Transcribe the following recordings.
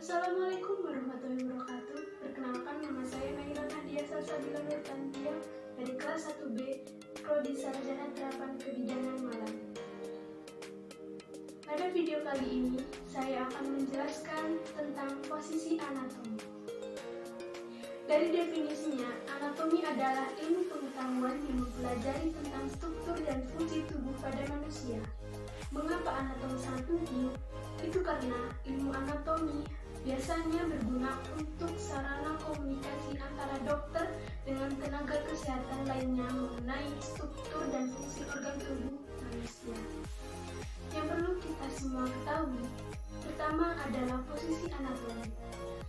Assalamualaikum warahmatullahi wabarakatuh. Perkenalkan, nama saya Naila Nadia Salsabila Nurtantia dari kelas 1B, Prodi Sarjana Terapan Kebidanan Malang. Pada video kali ini, saya akan menjelaskan tentang posisi anatomi. Dari definisinya, anatomi adalah ilmu pengetahuan yang mempelajari tentang struktur dan fungsi tubuh pada manusia. Mengapa anatomi sangat penting? Itu karena ilmu anatomi biasanya berguna untuk sarana komunikasi antara dokter dengan tenaga kesehatan lainnya mengenai struktur dan fungsi organ tubuh manusia. Yang perlu kita semua ketahui, pertama adalah posisi anatomi.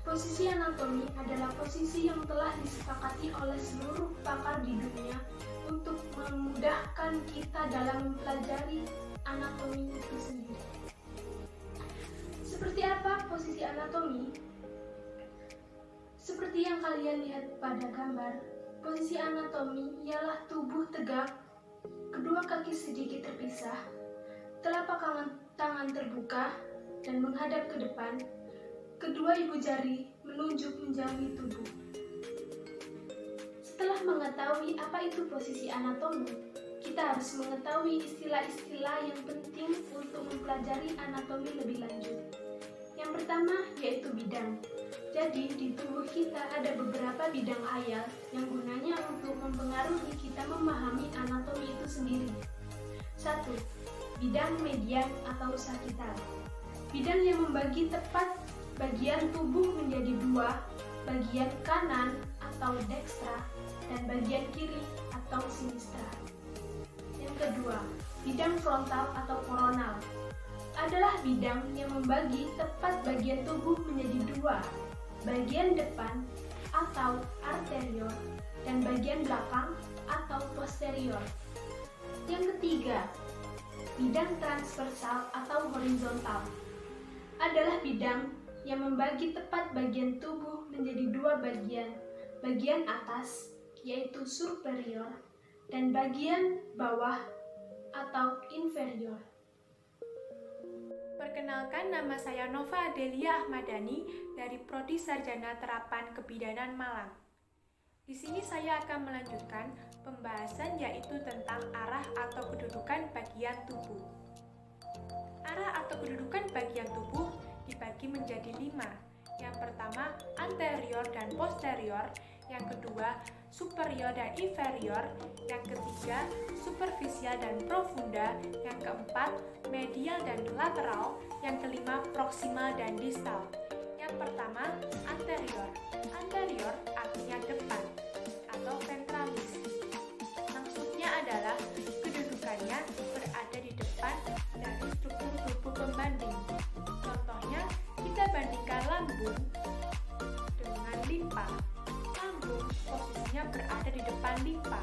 Posisi anatomi adalah posisi yang telah disepakati oleh seluruh pakar di dunia untuk memudahkan kita dalam mempelajari anatomi itu sendiri. Seperti apa posisi anatomi? Seperti yang kalian lihat pada gambar, posisi anatomi ialah tubuh tegak, kedua kaki sedikit terpisah, telapak tangan terbuka dan menghadap ke depan, kedua ibu jari menunjuk menjauhi tubuh. Setelah mengetahui apa itu posisi anatomi, kita harus mengetahui istilah-istilah yang penting untuk mempelajari anatomi lebih lanjut. Yang pertama yaitu bidang. Jadi di tubuh kita ada beberapa bidang khayal yang gunanya untuk mempengaruhi kita memahami anatomi itu sendiri. 1. Bidang median atau sagital. Bidang yang membagi tepat bagian tubuh menjadi dua, bagian kanan atau dextra dan bagian kiri atau sinistra. Yang kedua, bidang frontal atau koronal adalah bidang yang membagi tepat bagian tubuh menjadi dua, bagian depan atau arterior dan bagian belakang atau posterior. Yang ketiga, bidang transversal atau horizontal adalah bidang yang membagi tepat bagian tubuh menjadi dua bagian, bagian atas yaitu superior dan bagian bawah atau inferior. Perkenalkan, nama saya Nova Adelia Ahmadani dari Prodi Sarjana Terapan Kebidanan Malang. Di sini saya akan melanjutkan pembahasan yaitu tentang arah atau kedudukan bagian tubuh. Arah atau kedudukan bagian tubuh dibagi menjadi 5. Yang pertama, anterior dan posterior. Yang kedua, superior dan inferior. Yang ketiga, superficial dan profunda. Yang keempat, medial dan lateral. Yang kelima, proximal dan distal. Yang pertama, anterior. Anterior artinya depan atau ventralis. Maksudnya adalah kedudukannya berada di depan dari struktur tubuh pembanding. Contohnya, kita bandingkan lambung dengan limpa. Lambung posisinya berada di depan limpa.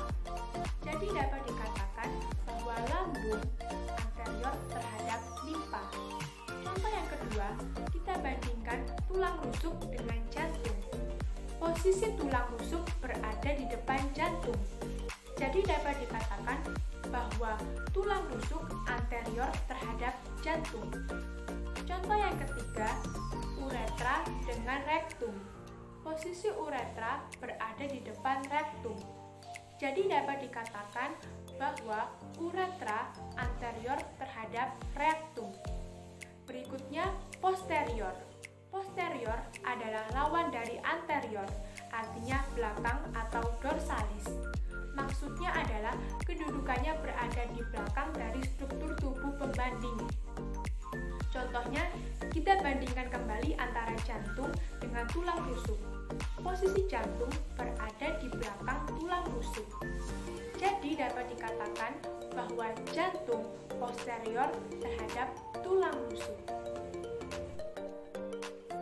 Jadi dapat dikatakan bahwa lambung anterior terhadap limpa. Contoh yang kedua, kita bandingkan tulang rusuk dengan jantung. Posisi tulang rusuk berada di depan jantung. Jadi dapat dikatakan bahwa tulang rusuk anterior terhadap jantung. Contoh yang ketiga, uretra dengan rektum. Posisi uretra berada di depan rektum. Jadi dapat dikatakan bahwa uretra anterior terhadap rektum. Berikutnya, posterior. Posterior adalah lawan dari anterior, artinya belakang atau dorsalis. Maksudnya adalah kedudukannya berada di belakang dari struktur tubuh pembanding. Contohnya, kita bandingkan kembali antara jantung dengan tulang rusuk. Posisi jantung berada di belakang tulang rusuk. Jadi dapat dikatakan bahwa jantung posterior terhadap tulang rusuk.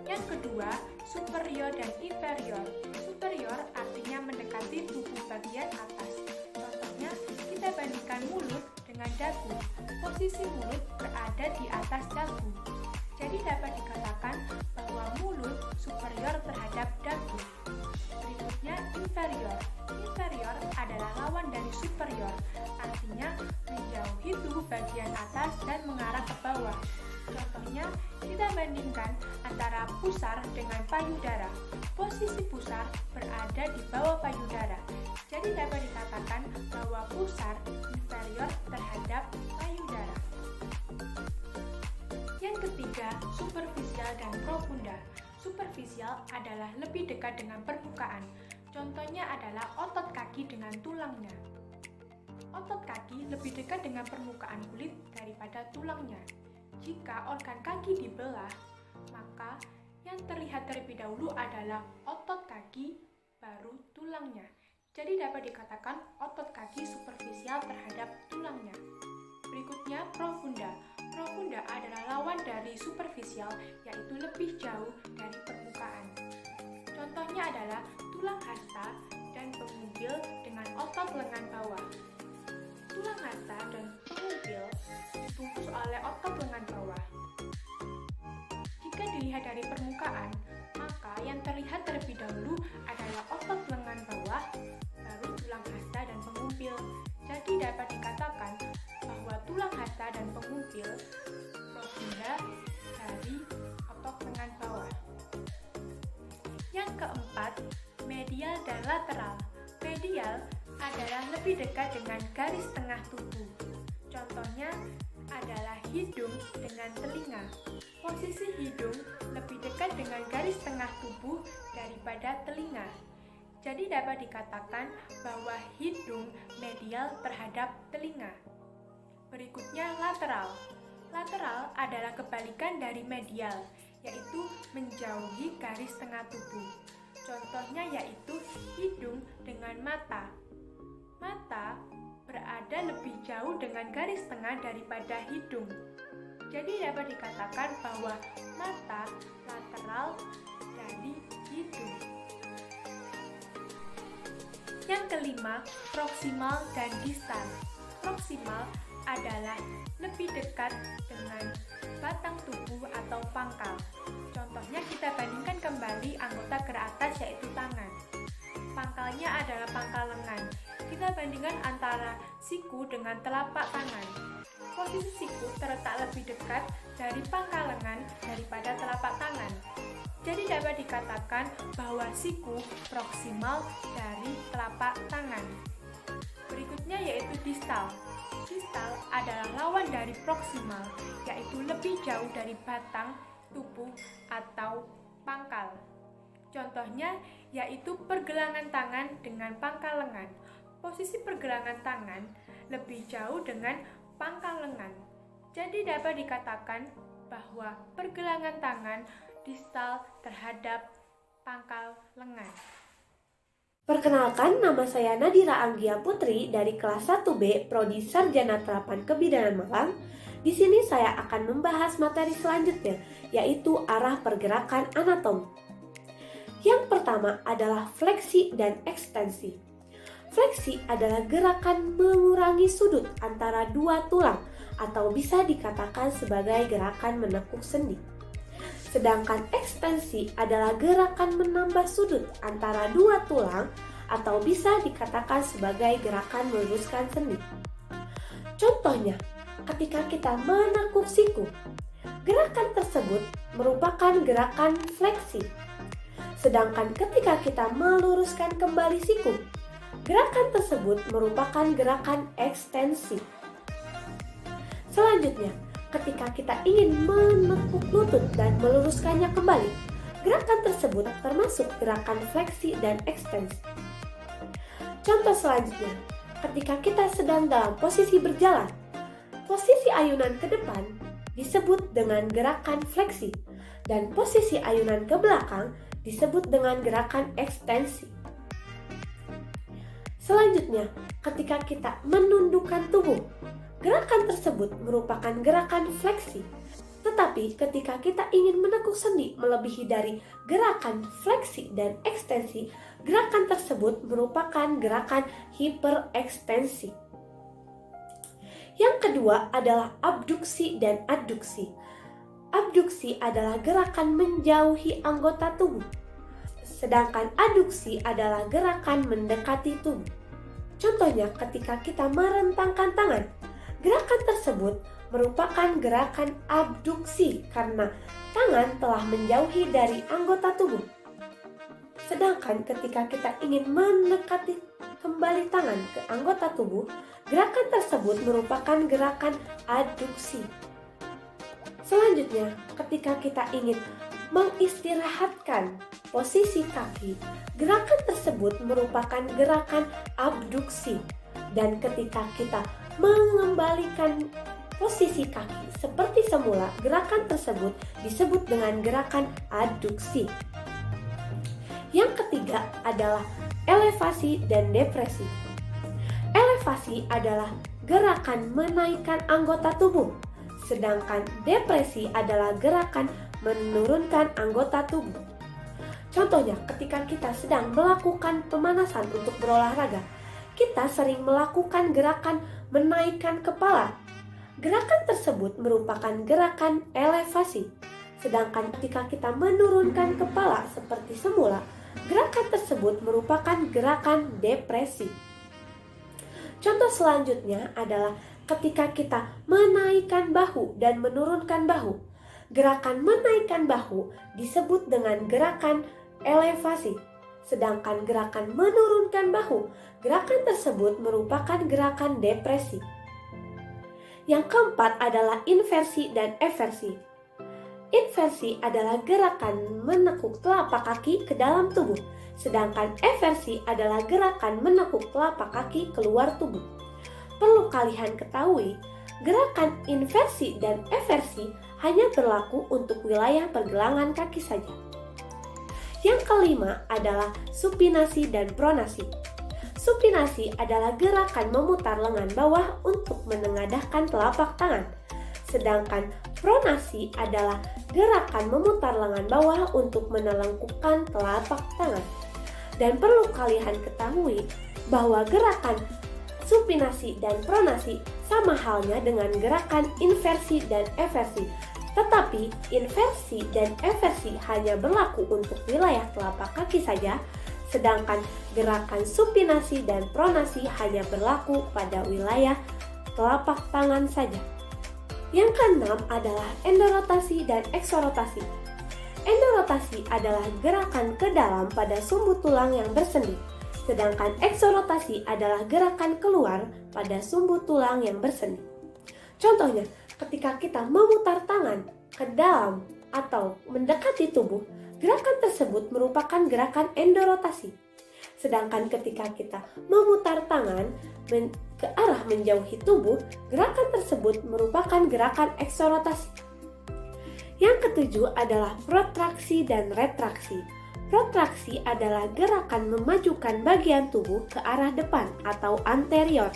Yang kedua, superior dan inferior. Superior artinya mendekati tubuh bagian atas. Contohnya, kita bandingkan mulut dengan dagu. Posisi mulut berada di atas dagu. Jadi dapat dikatakan bahwa mulut superior terhadap dagu. Berikutnya, inferior. Inferior adalah lawan dari superior, artinya menjauhi tubuh bagian atas dan mengarah ke bawah. Contohnya, Kita bandingkan antara pusar dengan payudara. Posisi pusar berada di bawah payudara. Jadi dapat dikatakan bahwa pusar inferior terhadap payudara. Yang ketiga, superficial dan profunda. Superficial adalah lebih dekat dengan permukaan. Contohnya adalah otot kaki dengan tulangnya. Otot kaki lebih dekat dengan permukaan kulit daripada tulangnya. Jika organ kaki dibelah, maka yang terlihat terlebih dahulu adalah otot kaki, baru tulangnya. Jadi dapat dikatakan otot kaki superficial terhadap tulangnya. Berikutnya, profunda. Profunda adalah lawan dari superficial, yaitu lebih jauh dari permukaan. Contohnya adalah tulang hasta dan pengubil dengan otot lengan bawah. Tulang hasta dan pengubil dibungkus oleh otot lengan bawah. Jika dilihat dari permukaan, maka yang terlihat terlebih dahulu adalah otot lengan bawah, baru tulang hasta dan pengubil. Jadi dapat dikatakan bahwa tulang hasta dan pengubil profunda dari otot lengan bawah. Yang keempat, medial dan lateral. Medial adalah lebih dekat dengan garis tengah tubuh. Contohnya adalah hidung dengan telinga. Posisi hidung lebih dekat dengan garis tengah tubuh daripada telinga. Jadi dapat dikatakan bahwa hidung medial terhadap telinga. Berikutnya lateral. Lateral adalah kebalikan dari medial, yaitu menjauhi garis tengah tubuh. Contohnya yaitu hidung dengan mata. Mata berada lebih jauh dengan garis tengah daripada hidung. Jadi dapat dikatakan bahwa mata lateral dari hidung. Yang kelima, proksimal dan distal. Proksimal adalah lebih dekat dengan batang tubuh atau pangkal. Contohnya kita bandingkan kembali anggota gerak atas yaitu tangan. Pangkalnya adalah pangkal lengan. Kita bandingkan antara siku dengan telapak tangan. Posisi siku terletak lebih dekat dari pangkal lengan daripada telapak tangan. Jadi dapat dikatakan bahwa siku proksimal dari telapak tangan. Berikutnya yaitu distal. Distal adalah lawan dari proksimal, yaitu lebih jauh dari batang tubuh atau pangkal. Contohnya yaitu pergelangan tangan dengan pangkal lengan. Posisi pergelangan tangan lebih jauh dengan pangkal lengan. Jadi dapat dikatakan bahwa pergelangan tangan distal terhadap pangkal lengan. Perkenalkan, nama saya Nadira Anggia Putri dari kelas 1B Prodi Sarjana Terapan Kebidanan Malang. Di sini saya akan membahas materi selanjutnya, yaitu arah pergerakan anatomi. Yang pertama adalah fleksi dan ekstensi. Fleksi adalah gerakan mengurangi sudut antara dua tulang atau bisa dikatakan sebagai gerakan menekuk sendi. Sedangkan ekstensi adalah gerakan menambah sudut antara dua tulang atau bisa dikatakan sebagai gerakan meluruskan sendi. Contohnya, ketika kita menekuk siku, gerakan tersebut merupakan gerakan fleksi. Sedangkan ketika kita meluruskan kembali siku, gerakan tersebut merupakan gerakan ekstensi. Selanjutnya, ketika kita ingin menekuk lutut dan meluruskannya kembali, gerakan tersebut termasuk gerakan fleksi dan ekstensi. Contoh selanjutnya, ketika kita sedang dalam posisi berjalan, posisi ayunan ke depan disebut dengan gerakan fleksi dan posisi ayunan ke belakang disebut dengan gerakan ekstensi. Selanjutnya, ketika kita menundukkan tubuh, gerakan tersebut merupakan gerakan fleksi. Tetapi ketika kita ingin menekuk sendi melebihi dari gerakan fleksi dan ekstensi, gerakan tersebut merupakan gerakan hiperekstensi. Yang kedua adalah abduksi dan adduksi. Abduksi adalah gerakan menjauhi anggota tubuh, sedangkan adduksi adalah gerakan mendekati tubuh. Contohnya ketika kita merentangkan tangan, gerakan tersebut merupakan gerakan abduksi karena tangan telah menjauhi dari anggota tubuh. Sedangkan ketika kita ingin mendekati kembali tangan ke anggota tubuh, gerakan tersebut merupakan gerakan adduksi. Selanjutnya, ketika kita ingin mengistirahatkan posisi kaki, gerakan tersebut merupakan gerakan abduksi. Dan ketika kita mengembalikan posisi kaki seperti semula, gerakan tersebut disebut dengan gerakan adduksi. Yang ketiga adalah elevasi dan depresi. Elevasi adalah gerakan menaikkan anggota tubuh, sedangkan depresi adalah gerakan menurunkan anggota tubuh. Contohnya, ketika kita sedang melakukan pemanasan untuk berolahraga, kita sering melakukan gerakan menaikkan kepala. Gerakan tersebut merupakan gerakan elevasi. Sedangkan ketika kita menurunkan kepala seperti semula, gerakan tersebut merupakan gerakan depresi. Contoh selanjutnya adalah ketika kita menaikkan bahu dan menurunkan bahu. Gerakan menaikkan bahu disebut dengan gerakan elevasi. Sedangkan gerakan menurunkan bahu, gerakan tersebut merupakan gerakan depresi. Yang keempat adalah inversi dan eversi. Inversi adalah gerakan menekuk telapak kaki ke dalam tubuh, sedangkan eversi adalah gerakan menekuk telapak kaki keluar tubuh. Perlu kalian ketahui, gerakan inversi dan eversi hanya berlaku untuk wilayah pergelangan kaki saja. Yang kelima adalah supinasi dan pronasi. Supinasi adalah gerakan memutar lengan bawah untuk menengadahkan telapak tangan. Sedangkan pronasi adalah gerakan memutar lengan bawah untuk menelengkupkan telapak tangan. Dan perlu kalian ketahui bahwa gerakan supinasi dan pronasi sama halnya dengan gerakan inversi dan eversi. Tetapi inversi dan eversi hanya berlaku untuk wilayah telapak kaki saja, sedangkan gerakan supinasi dan pronasi hanya berlaku pada wilayah telapak tangan saja. Yang keenam adalah endorotasi dan eksorotasi. Endorotasi adalah gerakan ke dalam pada sumbu tulang yang bersendi, sedangkan eksorotasi adalah gerakan keluar pada sumbu tulang yang bersendi. Contohnya, ketika kita memutar tangan ke dalam atau mendekati tubuh, gerakan tersebut merupakan gerakan endorotasi. Sedangkan ketika kita memutar tangan ke arah menjauhi tubuh, gerakan tersebut merupakan gerakan eksorotasi. Yang ketujuh adalah protraksi dan retraksi. Protraksi adalah gerakan memajukan bagian tubuh ke arah depan atau anterior.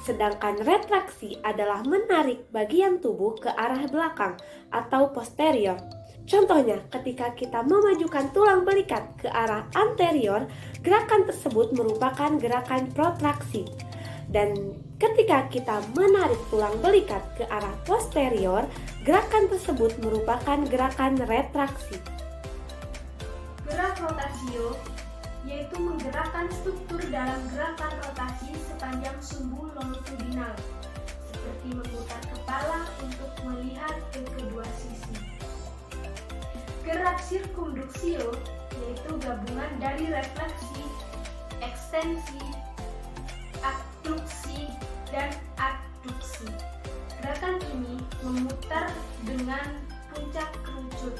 Sedangkan retraksi adalah menarik bagian tubuh ke arah belakang atau posterior. Contohnya, ketika kita memajukan tulang belikat ke arah anterior, gerakan tersebut merupakan gerakan protraksi. Dan ketika kita menarik tulang belikat ke arah posterior, gerakan tersebut merupakan gerakan retraksi. Gerak rotasio yaitu menggerakkan struktur dalam gerakan rotasi sepanjang sumbu longitudinal, seperti memutar kepala untuk melihat ke kedua sisi. Gerak sirkumduksio yaitu gabungan dari refleksi, ekstensi, abduksi, dan adduksi. Gerakan ini memutar dengan puncak kerucut.